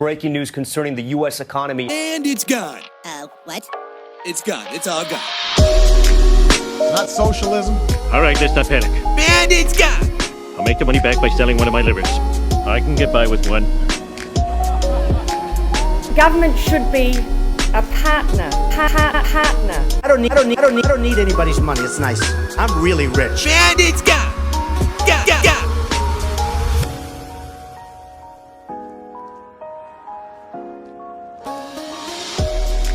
Breaking news concerning the U.S. economy. And it's gone. What? It's gone. It's all gone. Not socialism. All right, let's not panic. And it's gone. I'll make the money back by selling one of my livers. I can get by with one. Government should be a partner. Partner. I don't need anybody's money. It's nice. I'm really rich. And it's gone. Gone.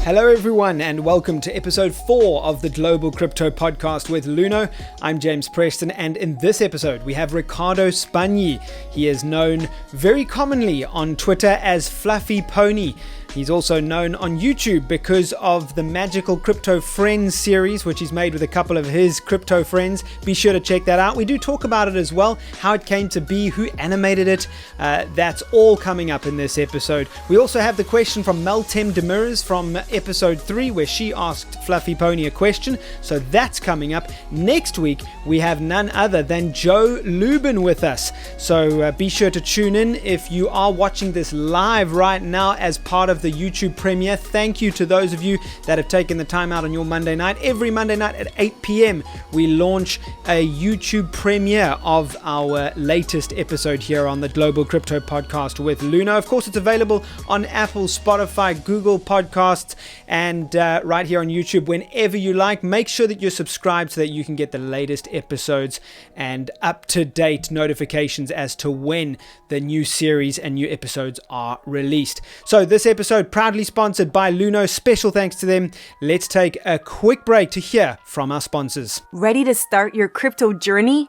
Hello everyone and welcome to episode 4 of the Global Crypto Podcast with Luno. I'm James Preston, and in this episode we have Riccardo Spagni. He is known very commonly on Twitter as Fluffy Pony. He's also known on YouTube because of the Magical Crypto Friends series, which he's made with a couple of his crypto friends. Be sure to check that out. We do talk about it as well, how it came to be, who animated it. That's all coming up in this episode. We also have the question from Meltem Demirs from episode 3, where she asked Fluffy Pony a question. So that's coming up. Next week, we have none other than Joe Lubin with us. So be sure to tune in if you are watching this live right now as part of the YouTube premiere. Thank you to those of you that have taken the time out on your Monday night. Every Monday night at 8 p.m. we launch a YouTube premiere of our latest episode here on the Global Crypto Podcast with Luno. Of course, it's available on Apple, Spotify, Google Podcasts, and right here on YouTube whenever you like. Make sure that you're subscribed so that you can get the latest episodes and up-to-date notifications as to when the new series and new episodes are released. So this episode proudly sponsored by Luno. Special thanks to them. Let's take a quick break to hear from our sponsors. Ready to start your crypto journey?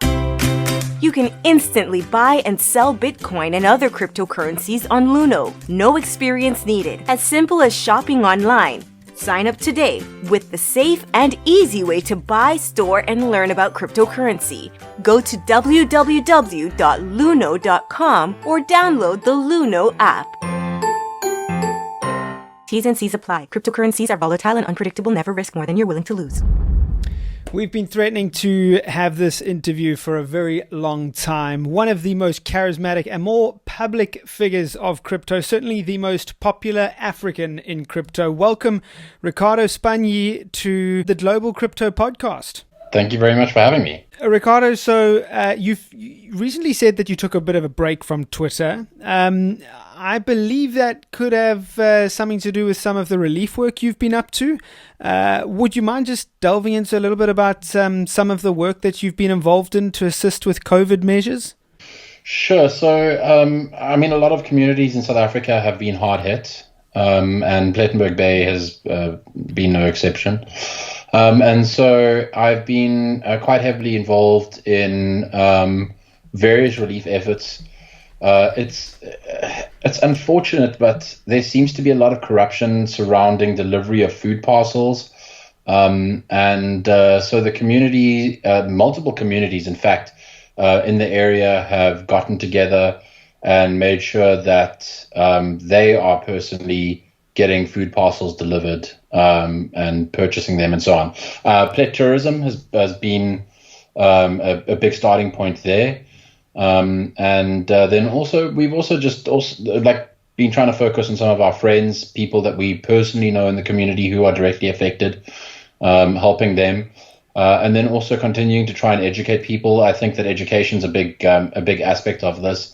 You can instantly buy and sell Bitcoin and other cryptocurrencies on Luno. No experience needed. As simple as shopping online. Sign up today with the safe and easy way to buy, store, and learn about cryptocurrency. Go to www.luno.com or download the Luno app. T's and C's apply. Cryptocurrencies are volatile and unpredictable. Never risk more than you're willing to lose. We've been threatening to have this interview for a very long time. One of the most charismatic and more public figures of crypto, certainly the most popular African in crypto. Welcome, Riccardo Spagni, to the Global Crypto Podcast. Thank you very much for having me. Riccardo, so you've recently said that you took a bit of a break from Twitter. I believe that could have something to do with some of the relief work you've been up to. Would you mind just delving into a little bit about some of the work that you've been involved in to assist with COVID measures? Sure. So, a lot of communities in South Africa have been hard hit, and Plettenberg Bay has been no exception. And so I've been quite heavily involved in various relief efforts. It's unfortunate, but there seems to be a lot of corruption surrounding delivery of food parcels. So the community, multiple communities, in fact, in the area have gotten together and made sure that they are personally getting food parcels delivered and purchasing them and so on. Plet tourism has been a big starting point there. Then also we've also been trying to focus on some of our friends, people that we personally know in the community who are directly affected, helping them, and then also continuing to try and educate people. I think that education is a big aspect of this.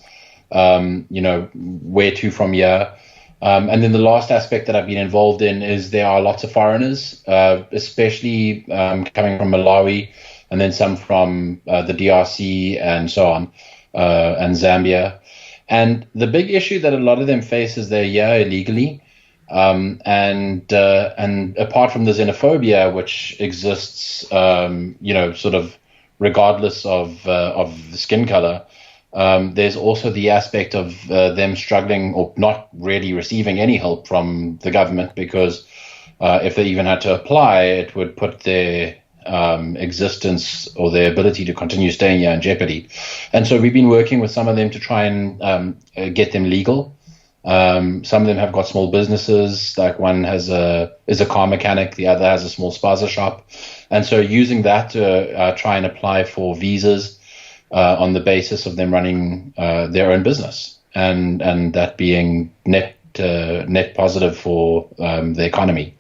Where to from here. And then the last aspect that I've been involved in is there are lots of foreigners, especially coming from Malawi, and then some from the DRC and so on, and Zambia. And the big issue that a lot of them face is they're here illegally. And apart from the xenophobia, which exists, sort of regardless of the skin color, there's also the aspect of them struggling or not really receiving any help from the government, because if they even had to apply, it would put their existence or their ability to continue staying here in jeopardy. And so we've been working with some of them to try and get them legal. Some of them have got small businesses, like one is a car mechanic, the other has a small spaza shop. And so using that to try and apply for visas on the basis of them running their own business, and that being net net positive for the economy,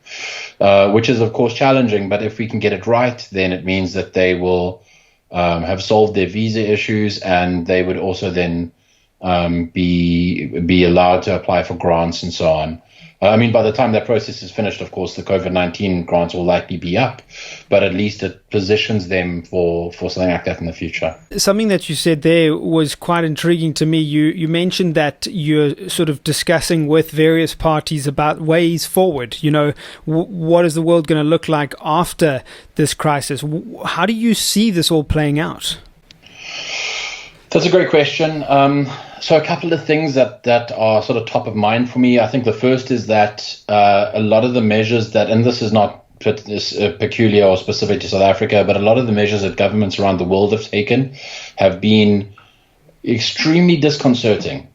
which is, of course, challenging. But if we can get it right, then it means that they will have solved their visa issues, and they would also then be allowed to apply for grants and so on. I mean, by the time that process is finished, of course, the COVID-19 grants will likely be up, but at least it positions them for something like that in the future. Something that you said there was quite intriguing to me. You mentioned that you're sort of discussing with various parties about ways forward. You know, what is the world going to look like after this crisis? How do you see this all playing out? That's a great question. So a couple of things that are sort of top of mind for me. I think the first is that a lot of the measures that, and this is not peculiar or specific to South Africa, but a lot of the measures that governments around the world have taken have been extremely disconcerting.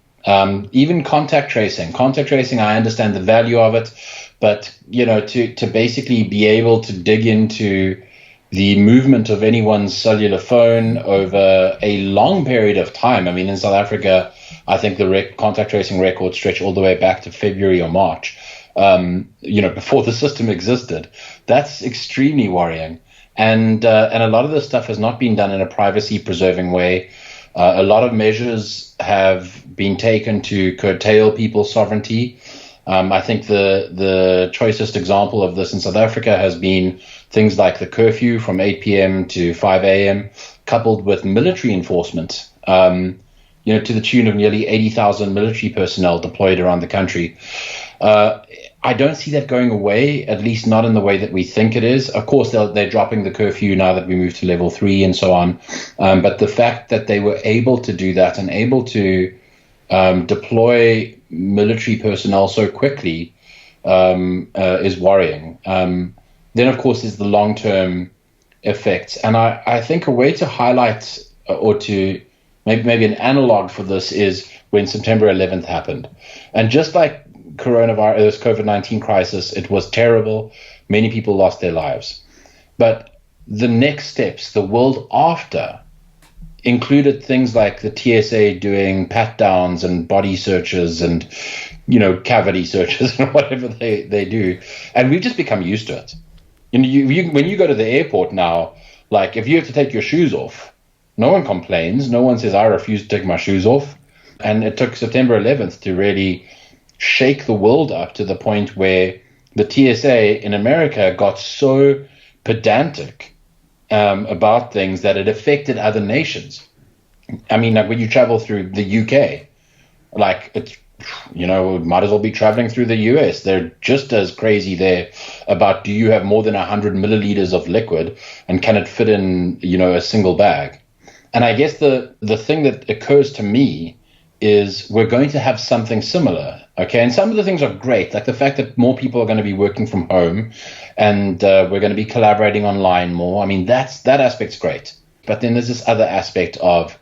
Even contact tracing, I understand the value of it, but to basically be able to dig into the movement of anyone's cellular phone over a long period of time. I mean, in South Africa, I think the contact tracing records stretch all the way back to February or March, before the system existed. That's extremely worrying. And a lot of this stuff has not been done in a privacy-preserving way. A lot of measures have been taken to curtail people's sovereignty. I think the choicest example of this in South Africa has been things like the curfew from 8 p.m. to 5 a.m., coupled with military enforcement, to the tune of nearly 80,000 military personnel deployed around the country. I don't see that going away, at least not in the way that we think it is. Of course, they're dropping the curfew now that we move to level 3 and so on. But the fact that they were able to do that and able to deploy military personnel so quickly is worrying. Then, of course, there's the long-term effects. And I think a way to highlight or to maybe an analog for this is when September 11th happened. And just like coronavirus, COVID-19 crisis, it was terrible. Many people lost their lives. But the next steps, the world after, included things like the TSA doing pat-downs and body searches and, cavity searches and whatever they do. And we've just become used to it. When you go to the airport now, like if you have to take your shoes off, no one complains. No one says, I refuse to take my shoes off. And it took September 11th to really shake the world up to the point where the TSA in America got so pedantic about things that it affected other nations. I mean, like when you travel through the UK, like it's, might as well be traveling through the US. They're just as crazy there about, do you have more than 100 milliliters of liquid and can it fit in, a single bag? And I guess the thing that occurs to me is we're going to have something similar. Okay. And some of the things are great, like the fact that more people are going to be working from home and we're going to be collaborating online more. I mean, that aspect's great. But then there's this other aspect of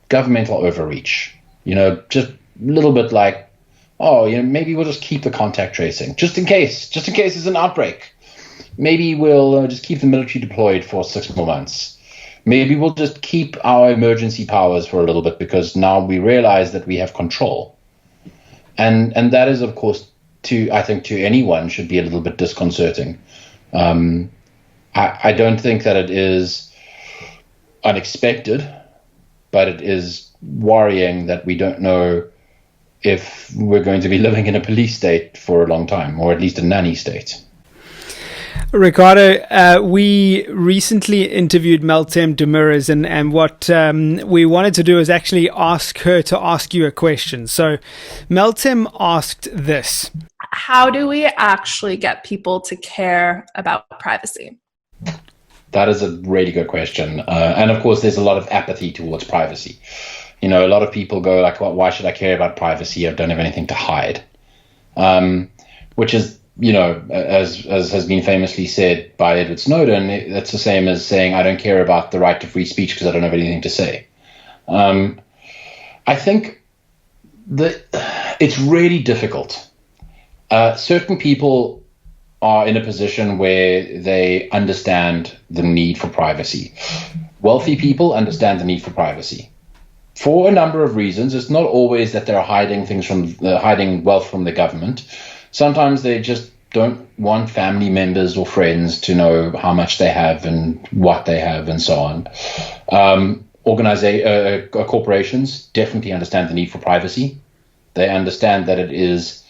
governmental overreach, just a little bit like, maybe we'll just keep the contact tracing just in case there's an outbreak. Maybe we'll just keep the military deployed for 6 more months. Maybe we'll just keep our emergency powers for a little bit because now we realize that we have control. And that is, of course, I think to anyone should be a little bit disconcerting. I don't think that it is unexpected, but it is worrying that we don't know if we're going to be living in a police state for a long time, or at least a nanny state. Ricardo, we recently interviewed Meltem Demirors, and what we wanted to do is actually ask her to ask you a question. So Meltem asked this. How do we actually get people to care about privacy? That is a really good question. And of course, there's a lot of apathy towards privacy. A lot of people go like, well, why should I care about privacy? I don't have anything to hide. Which is, as has been famously said by Edward Snowden, that's the same as saying I don't care about the right to free speech because I don't have anything to say. I think that it's really difficult. Certain people are in a position where they understand the need for privacy. Wealthy people understand the need for privacy. for a number of reasons. It's not always that they're hiding wealth from the government. Sometimes they just don't want family members or friends to know how much they have and what they have and so on. Corporations definitely understand the need for privacy. They understand that it is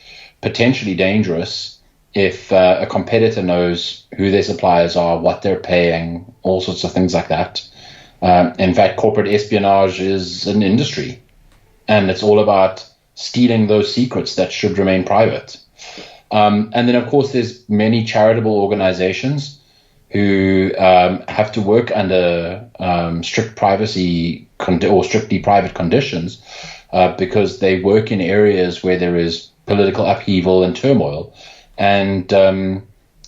potentially dangerous if a competitor knows who their suppliers are, what they're paying, all sorts of things like that. In fact, corporate espionage is an industry, and it's all about stealing those secrets that should remain private. And then, of course, there's many charitable organizations who have to work under strict privacy or strictly private conditions because they work in areas where there is political upheaval and turmoil. And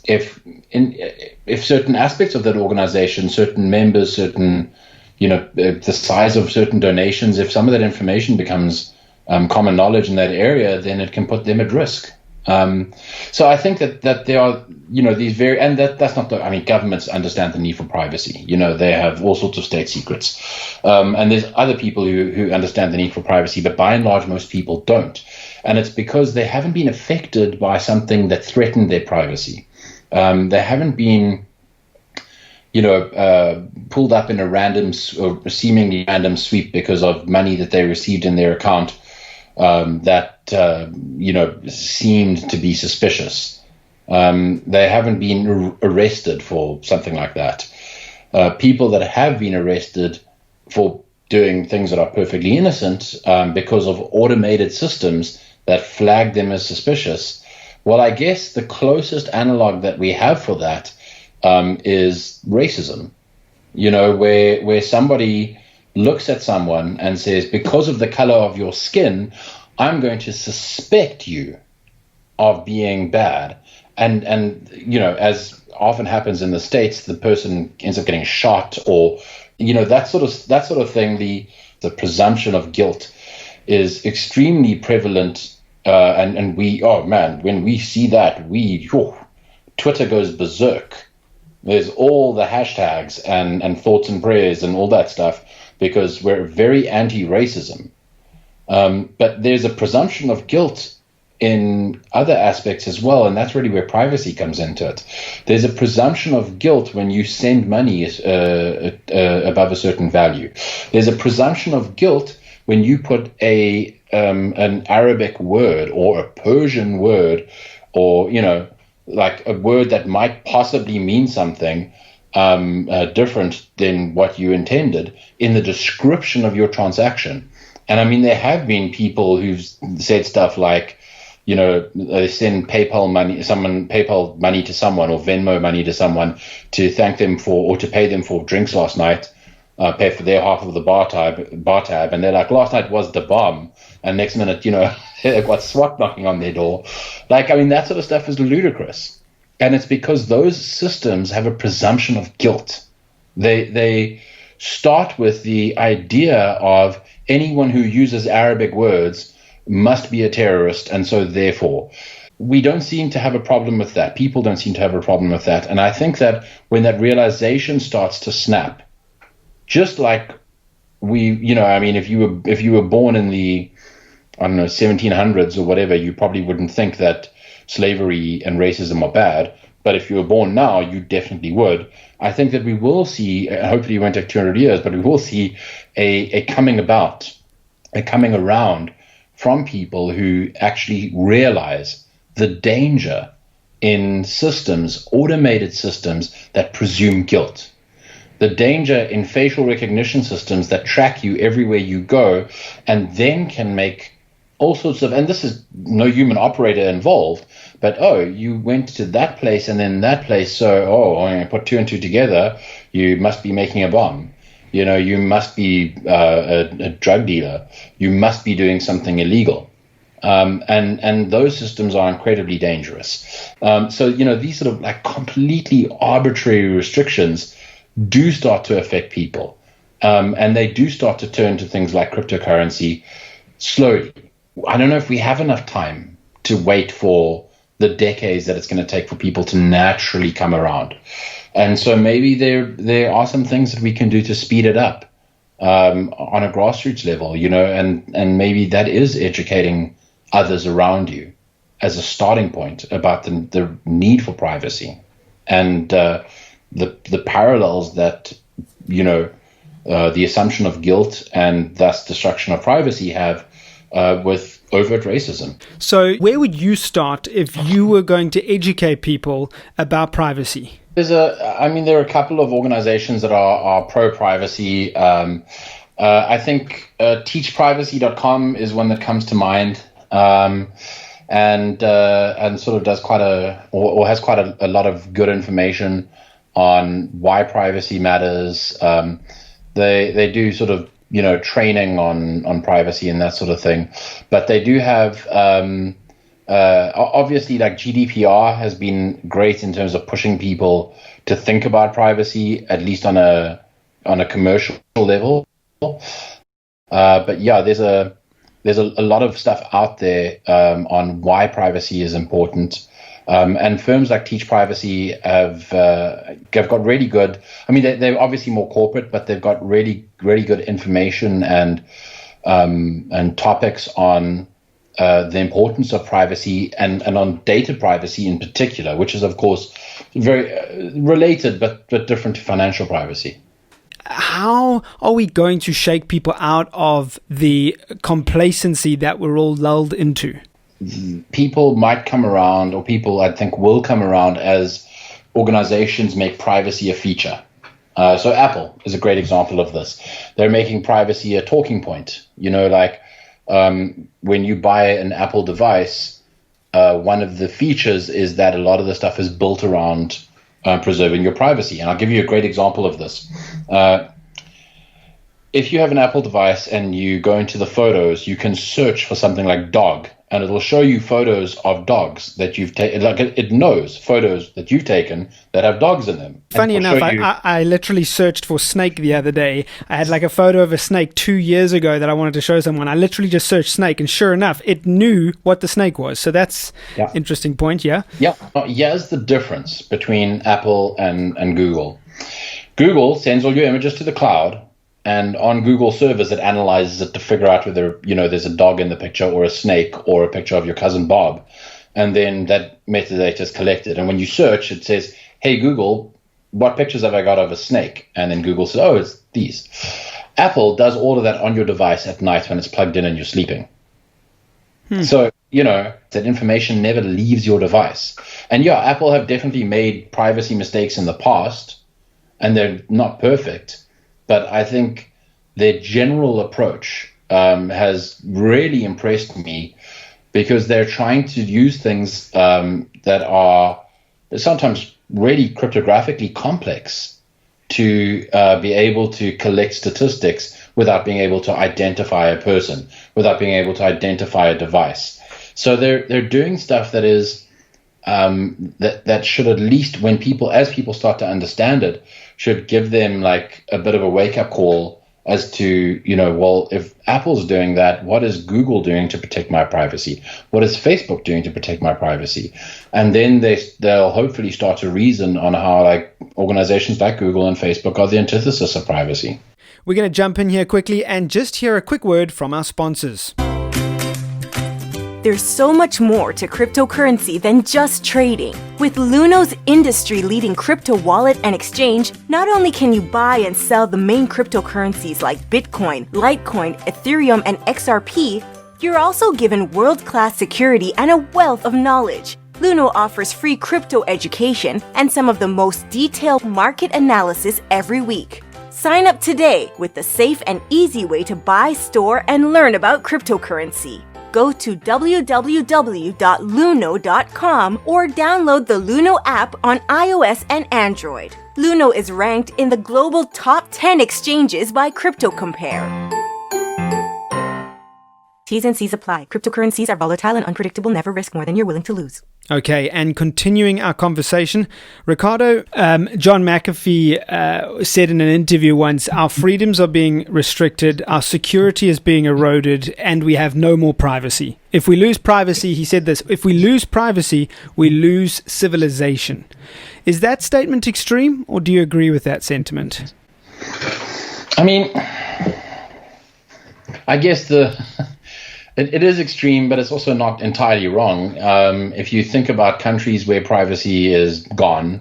if certain aspects of that organization, certain members, certain, the size of certain donations, if some of that information becomes common knowledge in that area, then it can put them at risk. So I think that there are, these that's not governments understand the need for privacy. They have all sorts of state secrets. And there's other people who understand the need for privacy, but by and large, most people don't. And it's because they haven't been affected by something that threatened their privacy. They haven't been, pulled up in a random or seemingly random sweep because of money that they received in their account that seemed to be suspicious. They haven't been arrested for something like that. People that have been arrested for doing things that are perfectly innocent because of automated systems that flag them as suspicious. Well, I guess the closest analog that we have for that is racism. Where somebody looks at someone and says, because of the color of your skin, I'm going to suspect you of being bad. And as often happens in the States, the person ends up getting shot or, that sort of thing. The presumption of guilt is extremely prevalent. And when we see that, Twitter goes berserk. There's all the hashtags and thoughts and prayers and all that stuff, because we're very anti-racism. But there's a presumption of guilt in other aspects as well, and that's really where privacy comes into it. There's a presumption of guilt when you send money above a certain value. There's a presumption of guilt when you put an Arabic word or a Persian word or, like a word that might possibly mean something different than what you intended in the description of your transaction. And there have been people who've said stuff like, they send PayPal money to someone or Venmo money to someone to thank them for, or to pay them for drinks last night, pay for their half of the bar tab. And they're like, last night was the bomb. And next minute, they've got SWAT knocking on their door. That sort of stuff is ludicrous. And it's because those systems have a presumption of guilt. They start with the idea of anyone who uses Arabic words must be a terrorist, and so therefore we don't seem to have a problem with that. People don't seem to have a problem with that. And I think that when that realization starts to snap, just like if you were born in the 1700s or whatever, you probably wouldn't think that slavery and racism are bad. But if you were born now, you definitely would. I think that we will see, hopefully it won't take 200 years, but we will see a coming around from people who actually realize the danger in systems, automated systems that presume guilt. The danger in facial recognition systems that track you everywhere you go and then can make all sorts of, and this is no human operator involved, but, you went to that place and then that place, so, I'm going to put two and two together, you must be making a bomb. You must be a drug dealer. You must be doing something illegal. And those systems are incredibly dangerous. So these sort of like completely arbitrary restrictions do start to affect people. And they do start to turn to things like cryptocurrency slowly. I don't know if we have enough time to wait for the decades that it's going to take for people to naturally come around. And so maybe there are some things that we can do to speed it up. on a grassroots level, and maybe that is educating others around you as a starting point about the need for privacy and the parallels that, the assumption of guilt and thus destruction of privacy have with overt racism. So where would you start if you were going to educate people about privacy? There are a couple of organizations that are pro-privacy. I think teachprivacy.com is one that comes to mind, and sort of does has quite a lot of good information on why privacy matters. They do sort of, training on privacy and that sort of thing. But they do have, obviously, like GDPR has been great in terms of pushing people to think about privacy, at least on a commercial level. But yeah, there's a lot of stuff out there on why privacy is important. And firms like Teach Privacy have got really good. I mean, they're obviously more corporate, but they've got really, really good information and topics on the importance of privacy and on data privacy in particular, which is, of course, very related but different to financial privacy. How are we going to shake people out of the complacency that we're all lulled into? People might come around, or people I think will come around as organizations make privacy a feature. So Apple is a great example of this. They're making privacy a talking point. When you buy an Apple device, one of the features is that a lot of the stuff is built around preserving your privacy. And I'll give you a great example of this. If you have an Apple device and you go into the photos, you can search for something like dog, and it'll show you photos of dogs that you've taken. Like it knows photos that you've taken that have dogs in them. Funny enough, I literally searched for snake the other day. I had like a photo of a snake 2 years ago that I wanted to show someone. I literally just searched snake, and sure enough, it knew what the snake was. So that's interesting point, yeah? Yeah. Here's the difference between Apple and Google. Google sends all your images to the cloud, and on Google servers, it analyzes it to figure out whether, there's a dog in the picture or a snake or a picture of your cousin Bob. And then that metadata is collected. And when you search, it says, hey, Google, what pictures have I got of a snake? And then Google says, oh, it's these. Apple does all of that on your device at night when it's plugged in and you're sleeping. So, that information never leaves your device. And yeah, Apple have definitely made privacy mistakes in the past, and they're not perfect. But I think their general approach has really impressed me, because they're trying to use things that are sometimes really cryptographically complex to be able to collect statistics without being able to identify a person, without being able to identify a device. So they're doing stuff that is that should, at least as people start to understand it, should give them like a bit of a wake-up call as to, if Apple's doing that, what is Google doing to protect my privacy? What is Facebook doing to protect my privacy? And then they'll hopefully start to reason on how like organizations like Google and Facebook are the antithesis of privacy. We're going to jump in here quickly and just hear a quick word from our sponsors. There's so much more to cryptocurrency than just trading. With Luno's industry-leading crypto wallet and exchange, not only can you buy and sell the main cryptocurrencies like Bitcoin, Litecoin, Ethereum, and XRP, you're also given world-class security and a wealth of knowledge. Luno offers free crypto education and some of the most detailed market analysis every week. Sign up today with the safe and easy way to buy, store, and learn about cryptocurrency. Go to www.luno.com or download the Luno app on iOS and Android. Luno is ranked in the global top 10 exchanges by CryptoCompare. T's and C's apply. Cryptocurrencies are volatile and unpredictable. Never risk more than you're willing to lose. Okay, and continuing our conversation, Ricardo, John McAfee said in an interview once, our freedoms are being restricted, our security is being eroded, and we have no more privacy. If we lose privacy, he said this, if we lose privacy, we lose civilization. Is that statement extreme, or do you agree with that sentiment? I mean, I guess it is extreme, but it's also not entirely wrong. If you think about countries where privacy is gone,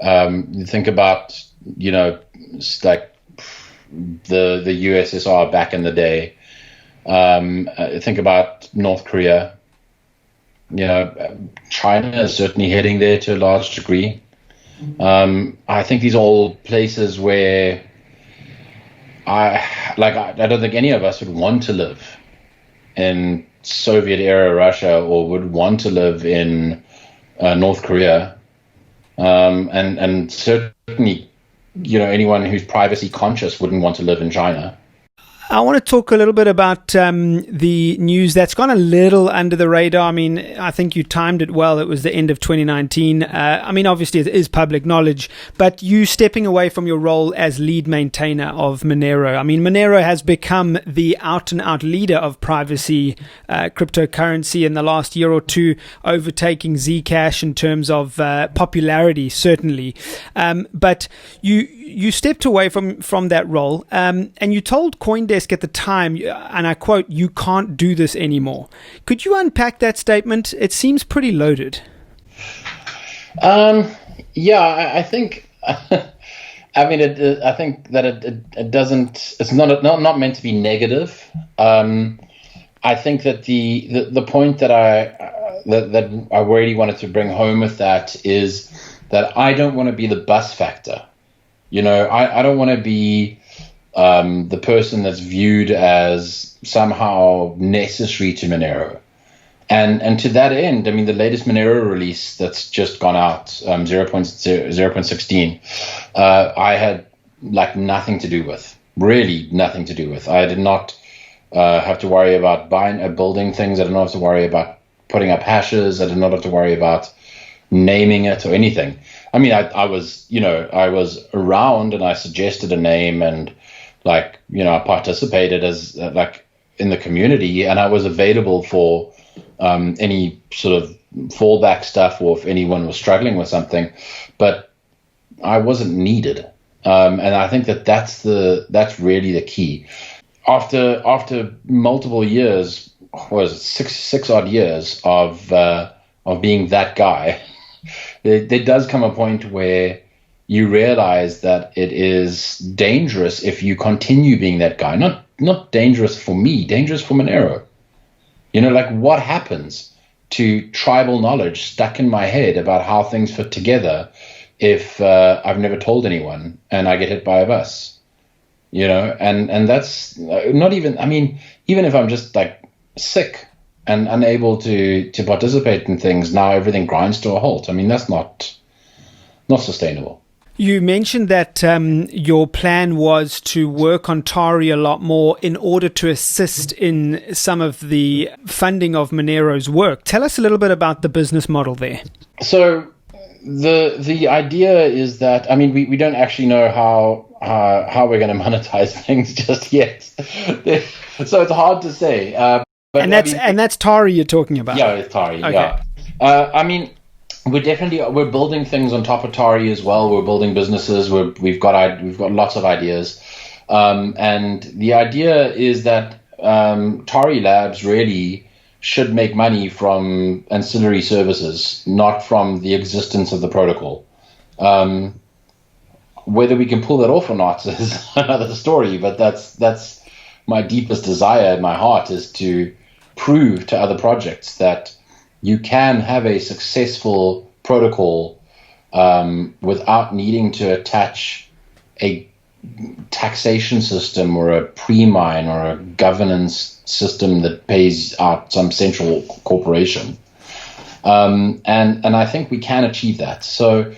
you think about, like the USSR back in the day. Think about North Korea. China is certainly heading there to a large degree. I think these are all places where I don't think any of us would want to live in Soviet era Russia or would want to live in North Korea. And certainly, anyone who's privacy conscious wouldn't want to live in China. I want to talk a little bit about the news that's gone a little under the radar. I mean, I think you timed it well. It was the end of 2019. Obviously, it is public knowledge, but you stepping away from your role as lead maintainer of Monero. I mean, Monero has become the out-and-out leader of privacy cryptocurrency in the last year or two, overtaking Zcash in terms of popularity, certainly. But you stepped away from that role, and you told CoinDesk at the time, and I quote, "You can't do this anymore." Could you unpack that statement? It seems pretty loaded. I think. I think that it doesn't. It's not meant to be negative. I think that the point that I really wanted to bring home with that is that I don't want to be the bus factor. I don't want to be the person that's viewed as somehow necessary to Monero. And to that end, the latest Monero release that's just gone out, 0.16, I had nothing to do with, really nothing to do with. I did not have to worry about building things. I did not have to worry about putting up hashes. I did not have to worry about naming it or anything. I was around and I suggested a name and I participated as in the community, and I was available for any sort of fallback stuff or if anyone was struggling with something, but I wasn't needed. And I think that's really the key. After multiple years, was it six odd years of being that guy, there does come a point where you realize that it is dangerous if you continue being that guy. Not dangerous for me, dangerous for Monero. What happens to tribal knowledge stuck in my head about how things fit together if I've never told anyone and I get hit by a bus? And that's not even, even if I'm just sick and unable to participate in things, now everything grinds to a halt. That's not sustainable. You mentioned that your plan was to work on Tari a lot more in order to assist in some of the funding of Monero's work. Tell us a little bit about the business model there. So the idea is that, we don't actually know how we're going to monetize things just yet. So it's hard to say. But that's Tari you're talking about? Yeah, it's Tari, okay. Yeah. We're building things on top of Tari as well. We're building businesses. We've got lots of ideas, and the idea is that Tari Labs really should make money from ancillary services, not from the existence of the protocol. Whether we can pull that off or not is another story. But that's my deepest desire in my heart, is to prove to other projects that you can have a successful protocol without needing to attach a taxation system or a pre-mine or a governance system that pays out some central corporation. And I think we can achieve that. So,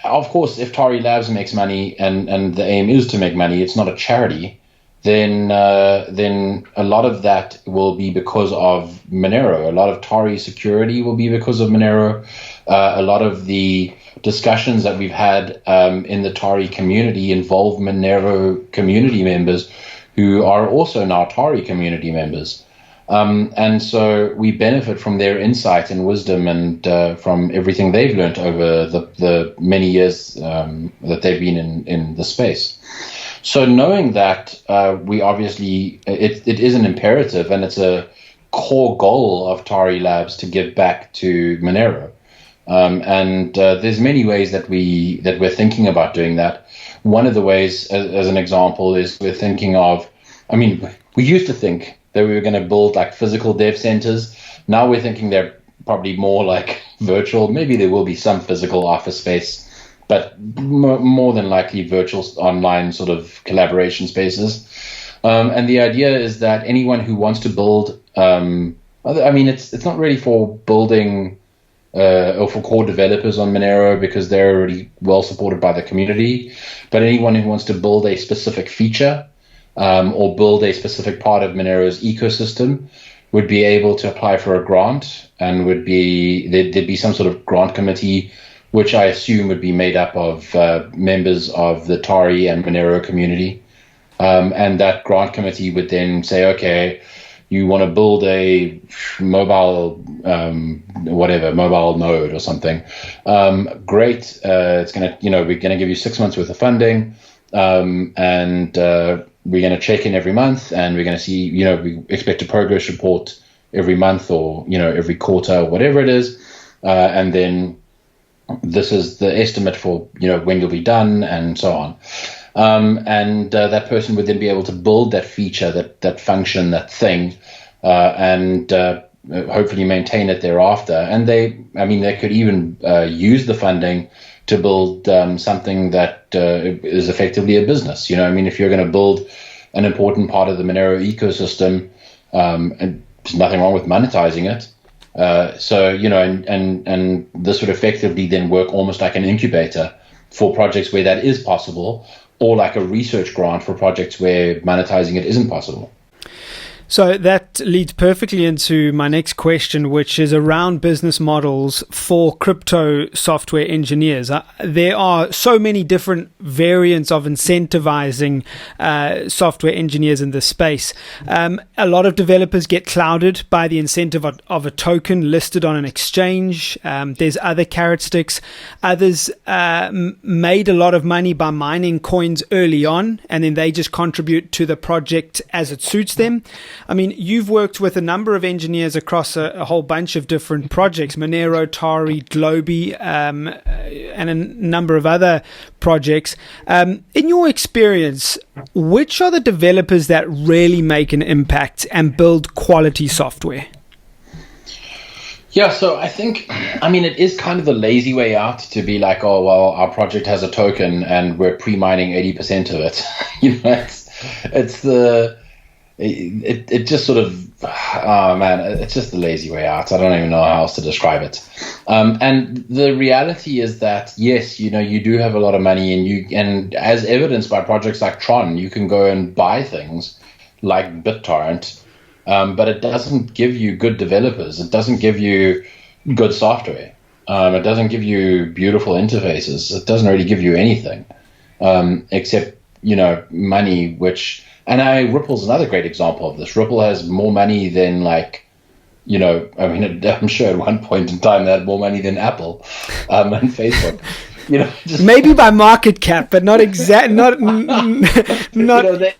of course, if Tari Labs makes money and the aim is to make money, it's not a charity, then a lot of that will be because of Monero. A lot of Tari security will be because of Monero. A lot of the discussions that we've had in the Tari community involve Monero community members who are also now Tari community members. And so we benefit from their insight and wisdom and from everything they've learned over the many years that they've been in the space. So knowing that, we obviously, it is an imperative and it's a core goal of Tari Labs to give back to Monero. And there's many ways that we're thinking about doing that. One of the ways, as an example, is we're thinking of, we used to think that we were going to build like physical dev centers. Now we're thinking they're probably more like virtual. Maybe there will be some physical office space, but more than likely virtual online sort of collaboration spaces. And the idea is that anyone who wants to build, it's not really for building or for core developers on Monero because they're already well supported by the community, but anyone who wants to build a specific feature or build a specific part of Monero's ecosystem would be able to apply for a grant, and there'd be some sort of grant committee, which I assume would be made up of members of the Tari and Monero community. And that grant committee would then say, okay, you want to build a mobile, mobile node or something. Great. It's going to, we're going to give you 6 months worth of funding. And we're going to check in every month, and we're going to see, we expect a progress report every month or, every quarter or whatever it is. And then this is the estimate for, when you'll be done and so on. And that person would then be able to build that feature, that function, that thing, and hopefully maintain it thereafter. And they could even use the funding to build something that is effectively a business. If you're going to build an important part of the Monero ecosystem, and there's nothing wrong with monetizing it. And this would effectively then work almost like an incubator for projects where that is possible, or like a research grant for projects where monetizing it isn't possible. So that leads perfectly into my next question, which is around business models for crypto software engineers. There are so many different variants of incentivizing software engineers in this space. A lot of developers get clouded by the incentive of a token listed on an exchange. There's other carrot sticks. Others made a lot of money by mining coins early on, and then they just contribute to the project as it suits them. You've worked with a number of engineers across a whole bunch of different projects, Monero, Tari, Globy, and a number of other projects. In your experience, which are the developers that really make an impact and build quality software? Yeah, so I think, it is kind of the lazy way out to be like, oh, well, our project has a token and we're pre-mining 80% of it. It just sort of, it's just the lazy way out. I don't even know how else to describe it. And the reality is that, yes, you do have a lot of money, and as evidenced by projects like Tron, you can go and buy things like BitTorrent, but it doesn't give you good developers. It doesn't give you good software. It doesn't give you beautiful interfaces. It doesn't really give you anything, except, money, which... And Ripple's another great example of this. Ripple has more money than I'm sure at one point in time they had more money than Apple and Facebook. Maybe by market cap, but not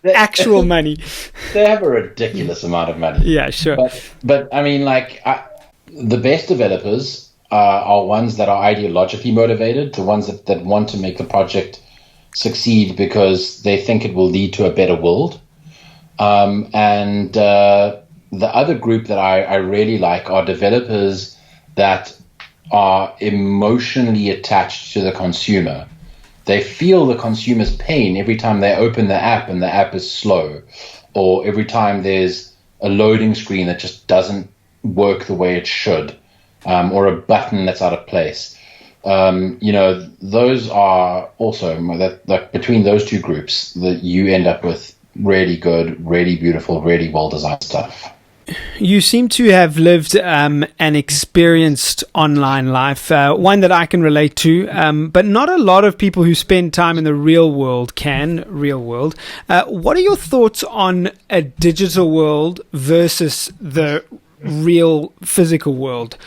actual money. They have a ridiculous amount of money. Yeah, sure. But the best developers are ones that are ideologically motivated, the ones that want to make the project succeed because they think it will lead to a better world. And the other group that I really like are developers that are emotionally attached to the consumer. They feel the consumer's pain every time they open the app and the app is slow, or every time there's a loading screen that just doesn't work the way it should, or a button that's out of place. Those are also that between those two groups that you end up with really good, really beautiful, really well-designed stuff. You seem to have lived an experienced online life, one that I can relate to, but not a lot of people who spend time in the real world can. What are your thoughts on a digital world versus the real physical world?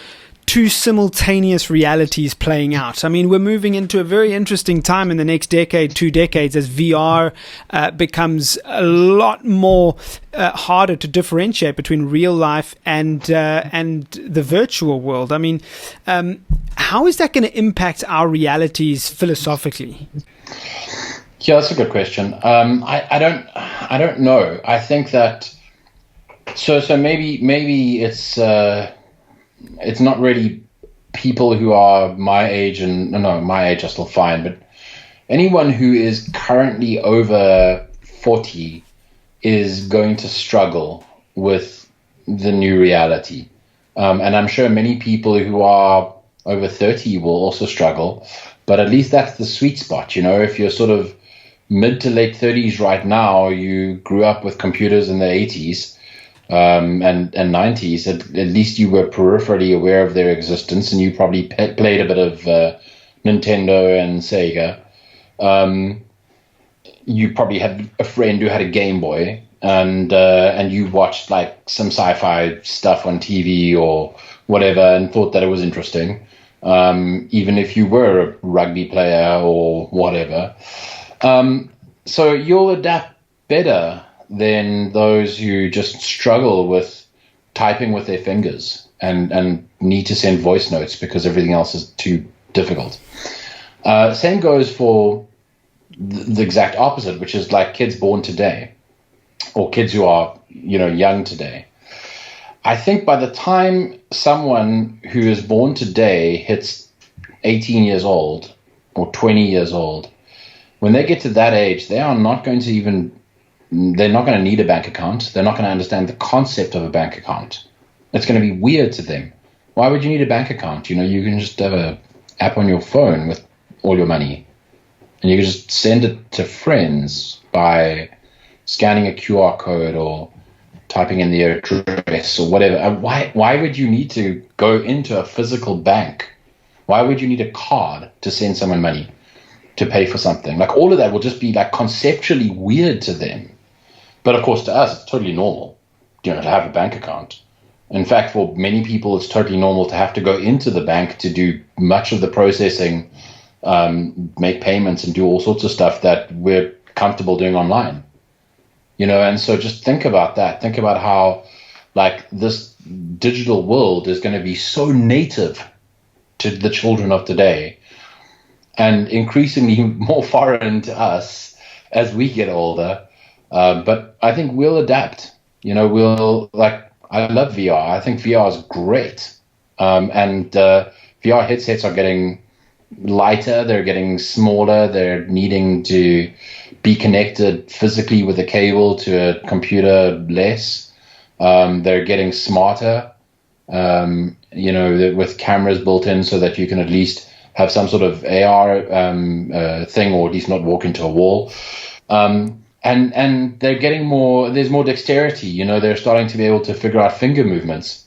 two simultaneous realities playing out. I mean, we're moving into a very interesting time in the next decade, 2 decades, as VR becomes a lot more harder to differentiate between real life and the virtual world. I mean, how is that going to impact our realities philosophically? Yeah, that's a good question. I don't know. I think that so maybe it's not really people who are my age, and no, my age are still fine, but anyone who is currently over 40 is going to struggle with the new reality. And I'm sure many people who are over 30 will also struggle, but at least that's the sweet spot. If you're sort of mid to late 30s right now, you grew up with computers in the 80s and 90s, at least you were peripherally aware of their existence, and you probably played a bit of Nintendo and Sega. You probably had a friend who had a Game Boy, and you watched like some sci-fi stuff on TV or whatever and thought that it was interesting, even if you were a rugby player or whatever. So you'll adapt better than those who just struggle with typing with their fingers and need to send voice notes because everything else is too difficult. Same goes for the exact opposite, which is like kids born today or kids who are, young today. I think by the time someone who is born today hits 18 years old or 20 years old, when they get to that age, they're not going to need a bank account. They're not going to understand the concept of a bank account. It's going to be weird to them. Why would you need a bank account? You can just have an app on your phone with all your money, and you can just send it to friends by scanning a QR code or typing in the address or whatever. Why would you need to go into a physical bank? Why would you need a card to send someone money, to pay for something? Like, all of that will just be like conceptually weird to them. But of course, to us, it's totally normal, to have a bank account. In fact, for many people, it's totally normal to have to go into the bank to do much of the processing, make payments, and do all sorts of stuff that we're comfortable doing online. And so just think about that. Think about how, like, this digital world is going to be so native to the children of today, and increasingly more foreign to us as we get older. But I think we'll adapt. I love VR. I think VR is great. And VR headsets are getting lighter. They're getting smaller. They're needing to be connected physically with a cable to a computer less. They're getting smarter, with cameras built in so that you can at least have some sort of AR thing, or at least not walk into a wall. And they're getting there's more dexterity. They're starting to be able to figure out finger movements.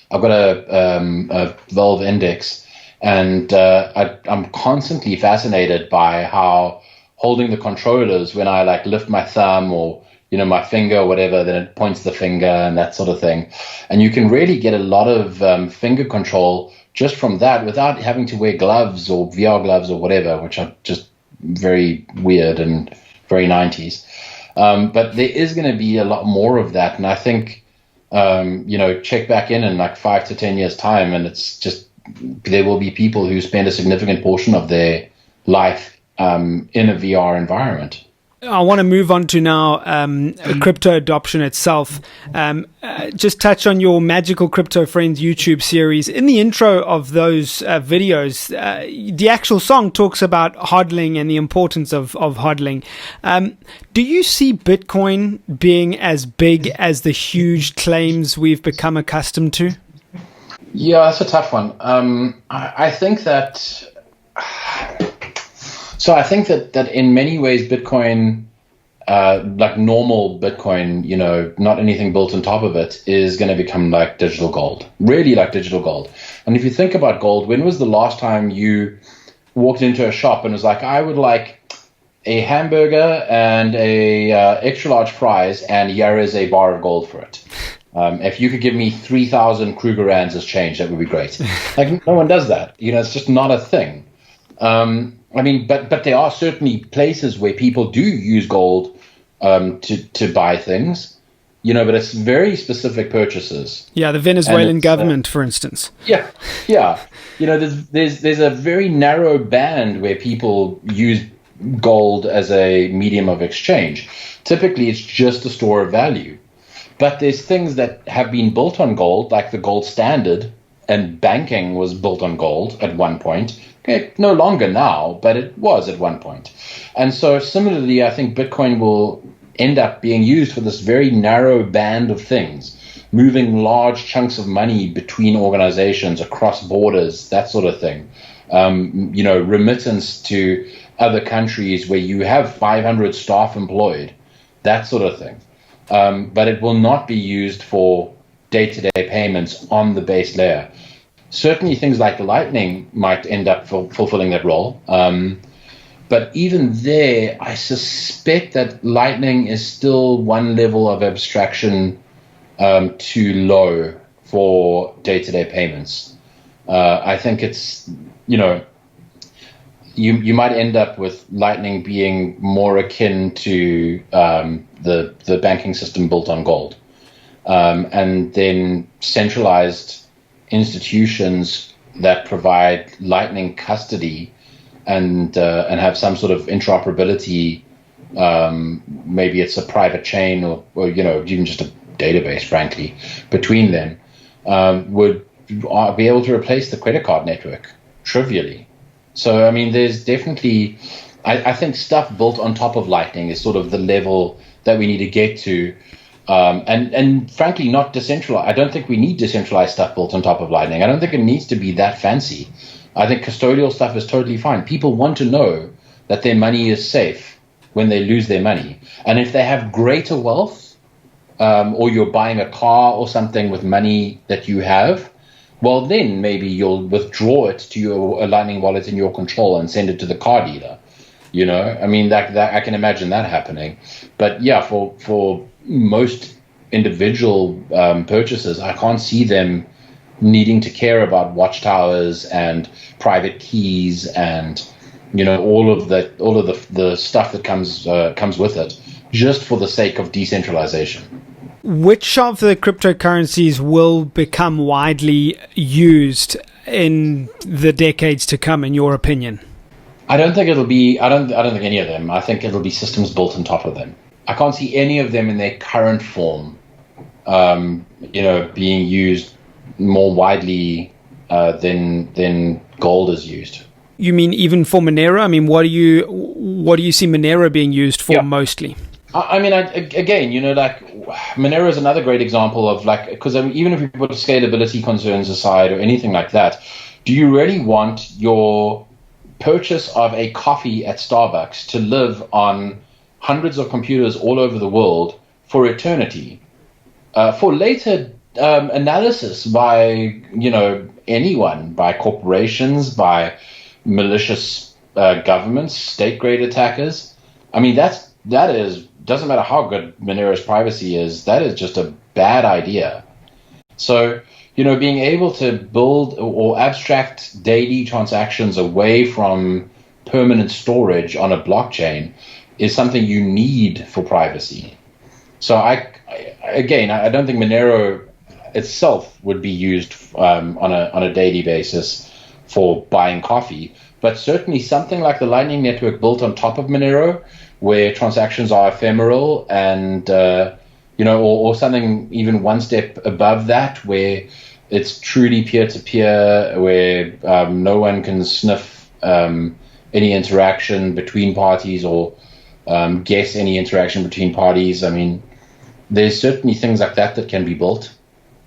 I've got a Valve Index, and I'm constantly fascinated by how holding the controllers, when I like lift my thumb or my finger or whatever, then it points the finger and that sort of thing. And you can really get a lot of finger control just from that without having to wear gloves or VR gloves or whatever, which are just very weird and very 90s. But there is going to be a lot more of that. And I think, check back in like 5 to 10 years time, and it's just, there will be people who spend a significant portion of their life in a VR environment. I want to move on to now crypto adoption itself. Just touch on your Magical Crypto Friends YouTube series. In the intro of those videos, the actual song talks about hodling and the importance of hodling. Do you see Bitcoin being as big as the huge claims we've become accustomed to? Yeah, that's a tough one. I think that... So I think that in many ways, Bitcoin, like normal Bitcoin, not anything built on top of it, is going to become like digital gold, really like digital gold. And if you think about gold, when was the last time you walked into a shop and was like, I would like a hamburger and a extra large fries, and here is a bar of gold for it? If you could give me 3,000 Kruger rands as change, that would be great. Like, no one does that. It's just not a thing. But there are certainly places where people do use gold to buy things, but it's very specific purchases. Yeah, the Venezuelan government, for instance. Yeah. There's a very narrow band where people use gold as a medium of exchange. Typically, it's just a store of value. But there's things that have been built on gold, like the gold standard, and banking was built on gold at one point. Okay, no longer now, but it was at one point. And so similarly, I think Bitcoin will end up being used for this very narrow band of things, moving large chunks of money between organizations, across borders, that sort of thing. Remittance to other countries where you have 500 staff employed, that sort of thing. But it will not be used for day-to-day payments on the base layer. Certainly things like Lightning might end up fulfilling that role. But even there, I suspect that Lightning is still one level of abstraction too low for day-to-day payments. I think it's, you might end up with Lightning being more akin to the banking system built on gold. And then centralized institutions that provide Lightning custody and have some sort of interoperability. Maybe it's a private chain or even just a database, frankly, between them, would be able to replace the credit card network trivially. So, there's definitely, I think stuff built on top of Lightning is sort of the level that we need to get to. And frankly, not decentralized. I don't think we need decentralized stuff built on top of Lightning. I don't think it needs to be that fancy. I think custodial stuff is totally fine. People want to know that their money is safe when they lose their money. And if they have greater wealth, or you're buying a car or something with money that you have, well, then maybe you'll withdraw it to your Lightning wallet in your control and send it to the car dealer. That I can imagine that happening. But yeah, for most individual purchases, I can't see them needing to care about watchtowers and private keys and all of the stuff that comes with it, just for the sake of decentralization. Which of the cryptocurrencies will become widely used in the decades to come, in your opinion? I don't think it'll be. I don't think any of them. I think it'll be systems built on top of them. I can't see any of them in their current form, being used more widely than gold is used. You mean even for Monero? What do you see Monero being used for mostly? Monero is another great example of because even if you put scalability concerns aside or anything like that, do you really want your purchase of a coffee at Starbucks to live on hundreds of computers all over the world for eternity, for later analysis by anyone, by corporations, by malicious governments, state-grade attackers? That is, doesn't matter how good Monero's privacy is, that is just a bad idea. So, being able to build or abstract daily transactions away from permanent storage on a blockchain is something you need for privacy. So I don't think Monero itself would be used on a daily basis for buying coffee, but certainly something like the Lightning Network built on top of Monero, where transactions are ephemeral and or something even one step above that, where it's truly peer-to-peer, where no one can sniff any interaction between parties or guess any interaction between parties. There's certainly things like that can be built,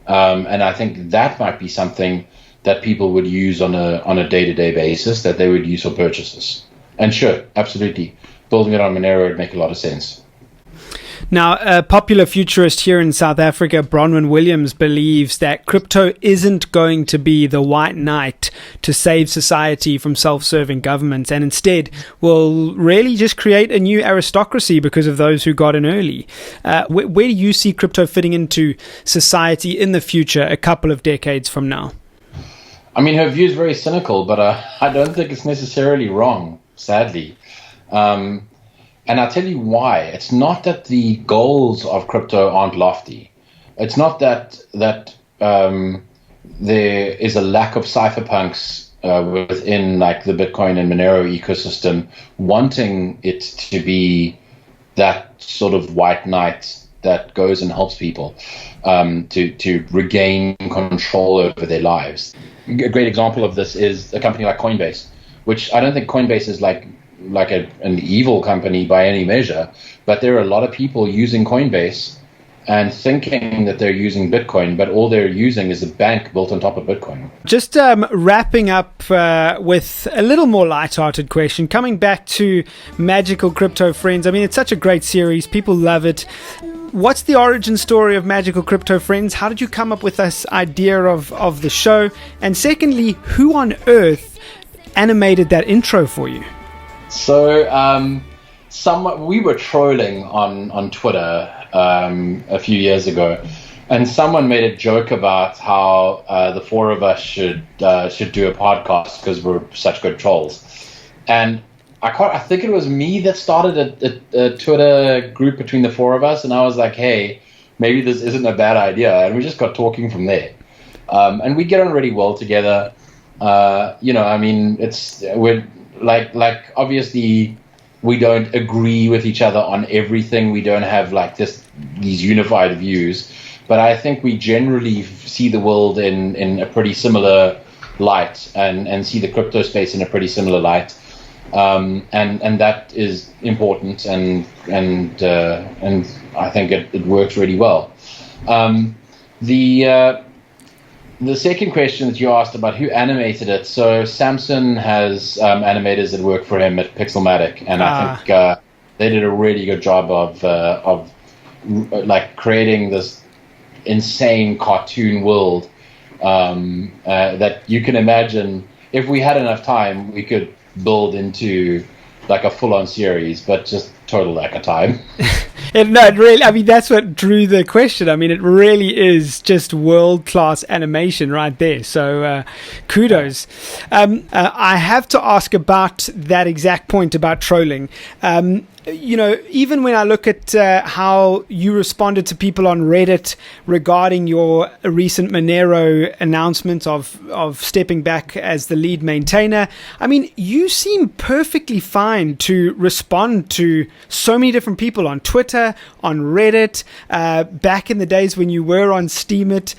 and I think that might be something that people would use on a day-to-day basis, that they would use for purchases. And sure, absolutely, building it on Monero would make a lot of sense. Now, a popular futurist here in South Africa, Bronwyn Williams, believes that crypto isn't going to be the white knight to save society from self-serving governments, and instead will really just create a new aristocracy because of those who got in early. Where do you see crypto fitting into society in the future, a couple of decades from now? I mean, her view is very cynical, but I don't think it's necessarily wrong, sadly. And I'll tell you why. It's not that the goals of crypto aren't lofty. It's not that there is a lack of cypherpunks within like the Bitcoin and Monero ecosystem wanting it to be that sort of white knight that goes and helps people to regain control over their lives. A great example of this is a company like Coinbase, which I don't think Coinbase is like an evil company by any measure, but there are a lot of people using Coinbase and thinking that they're using Bitcoin, but all they're using is a bank built on top of Bitcoin. Just wrapping up with a little more light-hearted question, coming back to Magical Crypto Friends. I mean, it's such a great series. People love it. What's the origin story of Magical Crypto Friends? How did you come up with this idea of the show? And secondly, who on earth animated that intro for you? So we were trolling on Twitter a few years ago, and someone made a joke about how the four of us should do a podcast because we're such good trolls. And I think it was me that started a Twitter group between the four of us, and I was like, hey, maybe this isn't a bad idea, and we just got talking from there. And we get on really well together. I mean, we're like obviously we don't agree with each other on everything. We don't have like these unified views, but I think we generally see the world in a pretty similar light and see the crypto space in a pretty similar light. And that is important, and I think it works really well. The second question that you asked about who animated it, so Simpson has animators that work for him at Pixelmatic, and I think they did a really good job of like creating this insane cartoon world that you can imagine. If we had enough time, we could build into like a full-on series, but just total lack of time. It really, I mean, that's what drew the question. I mean, it really is just world-class animation right there. So kudos. I have to ask about that exact point about trolling. Even when I look at how you responded to people on Reddit regarding your recent Monero announcement of stepping back as the lead maintainer, I mean, you seem perfectly fine to respond to so many different people on Twitter, on Reddit, back in the days when you were on Steemit.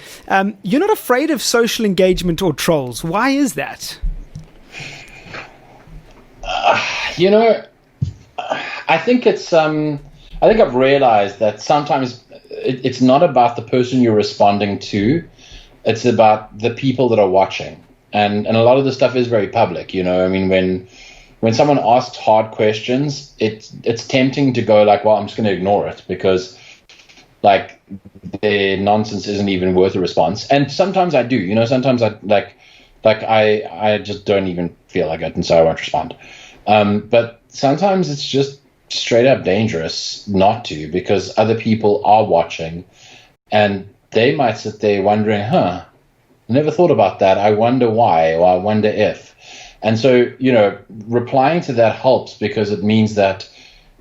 You're not afraid of social engagement or trolls. Why is that? I think I think I've realized that sometimes it's not about the person you're responding to, it's about the people that are watching. And a lot of the stuff is very public, I mean, when someone asks hard questions, it's tempting to go like, well, I'm just going to ignore it because like their nonsense isn't even worth a response. And sometimes I do, sometimes I just don't even feel like it, and so I won't respond. But sometimes it's just straight up dangerous not to, because other people are watching and they might sit there wondering, I never thought about that. I wonder why, or I wonder if. And so, replying to that helps because it means that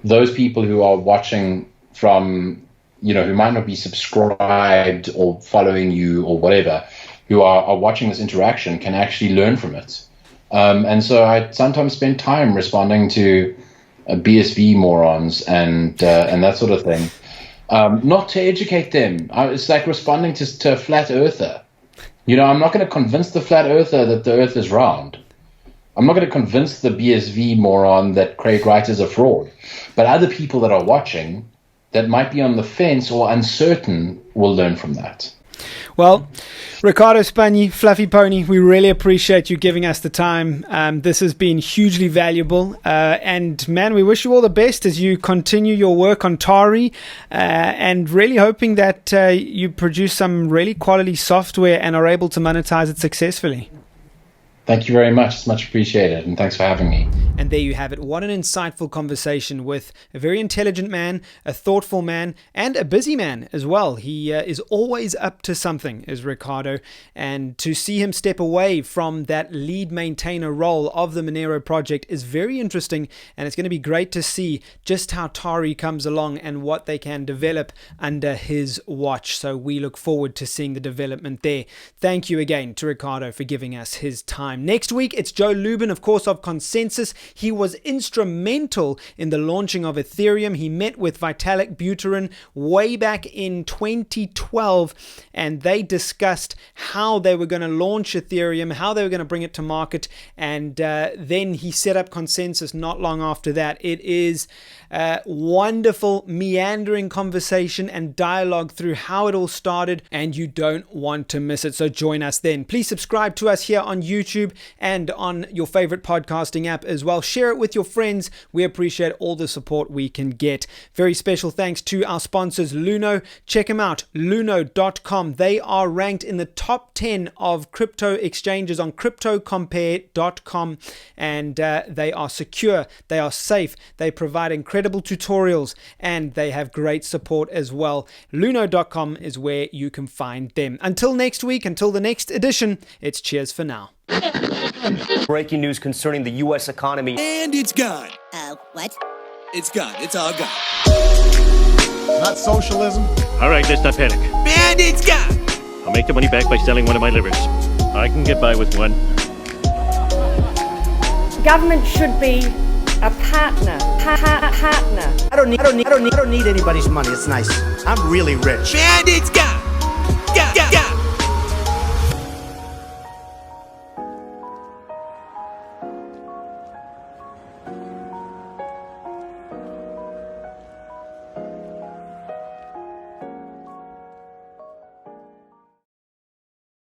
those people who are watching from, who might not be subscribed or following you or whatever, who are watching this interaction can actually learn from it. And so I sometimes spend time responding to BSV morons and that sort of thing, not to educate them. It's like responding to a flat earther. I'm not going to convince the flat earther that the earth is round. I'm not going to convince the BSV moron that Craig Wright is a fraud. But other people that are watching that might be on the fence or uncertain will learn from that. Well, Ricardo Spagni, Fluffy Pony, we really appreciate you giving us the time. This has been hugely valuable. And man, we wish you all the best as you continue your work on Tari, and really hoping that you produce some really quality software and are able to monetize it successfully. Thank you very much. It's much appreciated, and thanks for having me. And there you have it. What an insightful conversation with a very intelligent man, a thoughtful man, and a busy man as well. He is always up to something, is Ricardo. And to see him step away from that lead maintainer role of the Monero project is very interesting. And it's going to be great to see just how Tari comes along and what they can develop under his watch. So we look forward to seeing the development there. Thank you again to Ricardo for giving us his time. Next week, it's Joe Lubin, of course, of Consensus. He was instrumental in the launching of Ethereum. He met with Vitalik Buterin way back in 2012, and they discussed how they were going to launch Ethereum, how they were going to bring it to market, and then he set up Consensus not long after that. It is a wonderful, meandering conversation and dialogue through how it all started, and you don't want to miss it, so join us then. Please subscribe to us here on YouTube and on your favorite podcasting app as well. Share it with your friends. We appreciate all the support we can get. Very special thanks to our sponsors, Luno. Check them out, luno.com. They are ranked in the top 10 of crypto exchanges on cryptocurrent.com, and they are secure, they are safe, they provide incredible tutorials, and they have great support as well. Luno.com is where you can find them. Until next week, until the next edition, it's cheers for now. Breaking news concerning the U.S. economy. And it's gone. What? It's gone. It's all gone. Not socialism. All right, let's not panic. And it's gone. I'll make the money back by selling one of my livers. I can get by with one. Government should be a partner. Partner. I don't need anybody's money. It's nice. I'm really rich. And it's gone.